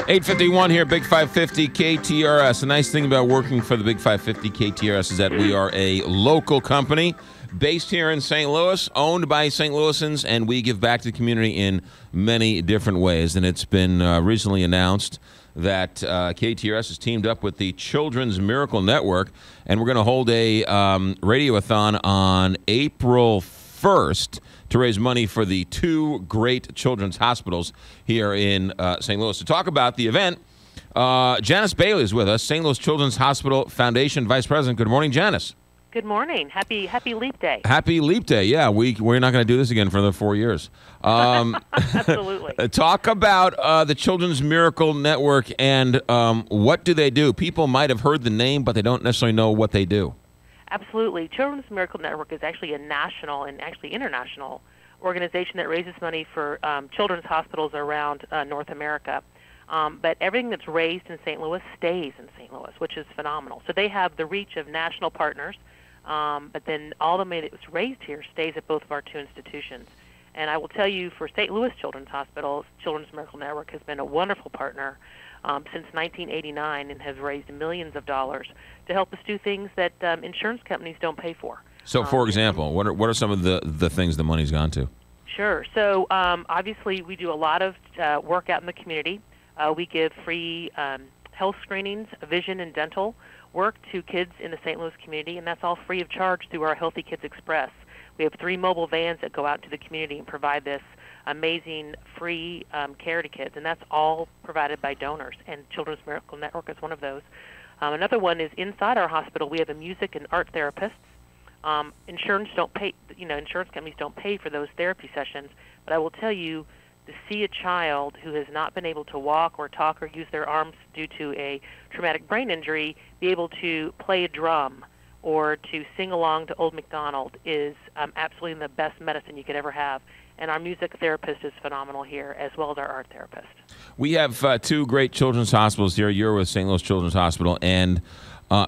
8:51 here, Big 550 KTRS. The nice thing about working for the Big 550 KTRS is that we are a local company based here in St. Louis, owned by St. Louisans, and we give back to the community in many different ways. And it's been recently announced that KTRS has teamed up with the Children's Miracle Network, and we're going to hold a radiothon on April 1st to raise money for the two great children's hospitals here in St. Louis. To talk about the event, Janice Bailey is with us, St. Louis Children's Hospital Foundation Vice President. Good morning, Janice. Good morning. Happy Leap Day. Happy Leap Day. Yeah, we're not going to do this again for another 4 years. Absolutely. Talk about the Children's Miracle Network and what do they do? People might have heard the name, but they don't necessarily know what they do. Absolutely. Children's Miracle Network is actually a national and actually international organization that raises money for children's hospitals around North America. But everything that's raised in St. Louis stays in St. Louis, which is phenomenal. So they have the reach of national partners, but then all the money that was raised here stays at both of our two institutions. And I will tell you, for St. Louis Children's Hospital, Children's Miracle Network has been a wonderful partner since 1989 and has raised millions of dollars to help us do things that insurance companies don't pay for. So, for example, what are some of the things the money's gone to? Sure. So, obviously, we do a lot of work out in the community. We give free health screenings, vision and dental work to kids in the St. Louis community, and that's all free of charge through our Healthy Kids Express. We have 3 mobile vans that go out to the community and provide this amazing free care to kids, and that's all provided by donors, and Children's Miracle Network is one of those. Another one is inside our hospital. We have a music and art therapists. Insurance companies don't pay for those therapy sessions, but I will tell you, to see a child who has not been able to walk or talk or use their arms due to a traumatic brain injury be able to play a drum or to sing along to Old MacDonald is absolutely the best medicine you could ever have. And our music therapist is phenomenal here, as well as our art therapist. We have 2 great children's hospitals here. You're with St. Louis Children's Hospital. And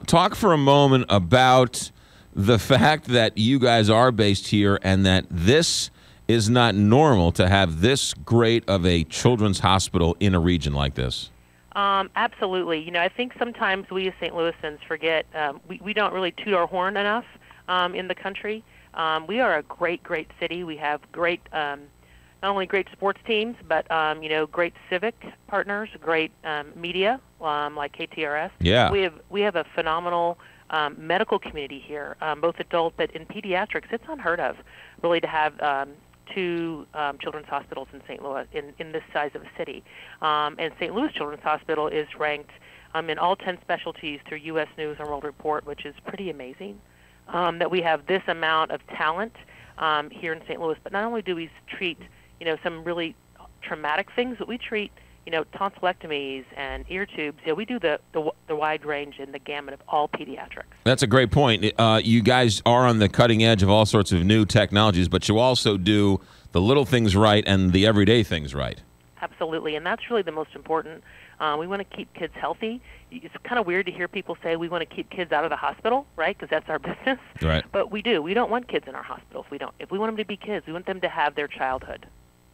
talk for a moment about the fact that you guys are based here and that this is not normal to have this great of a children's hospital in a region like this. Absolutely. You know, I think sometimes we as St. Louisans forget we don't really toot our horn enough in the country. We are a great, great city. We have great, not only great sports teams, but, great civic partners, great media like KTRS. Yeah. We have a phenomenal medical community here, both adult, but in pediatrics, it's unheard of, really, to have 2 children's hospitals in St. Louis in this size of a city. And St. Louis Children's Hospital is ranked in all 10 specialties through U.S. News and World Report, which is pretty amazing. That we have this amount of talent here in St. Louis. But not only do we treat, some really traumatic things, but we treat, tonsillectomies and ear tubes. We do the wide range and the gamut of all pediatrics. That's a great point. You guys are on the cutting edge of all sorts of new technologies, but you also do the little things right and the everyday things right. Absolutely, and that's really the most important. We want to keep kids healthy. It's kind of weird to hear people say we want to keep kids out of the hospital, right? Because that's our business. Right. But we do. We don't want kids in our hospitals. If we want them to be kids, we want them to have their childhood.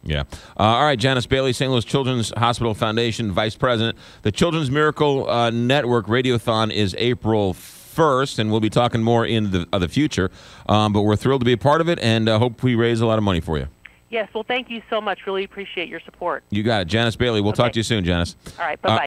Yeah. All right, Janice Bailey, St. Louis Children's Hospital Foundation Vice President. The Children's Miracle Network Radiothon is April 1st, and we'll be talking more in the future. But we're thrilled to be a part of it, and hope we raise a lot of money for you. Yes, well, thank you so much. Really appreciate your support. You got it. Janice Bailey, we'll talk to you soon, Janice. All right, bye-bye.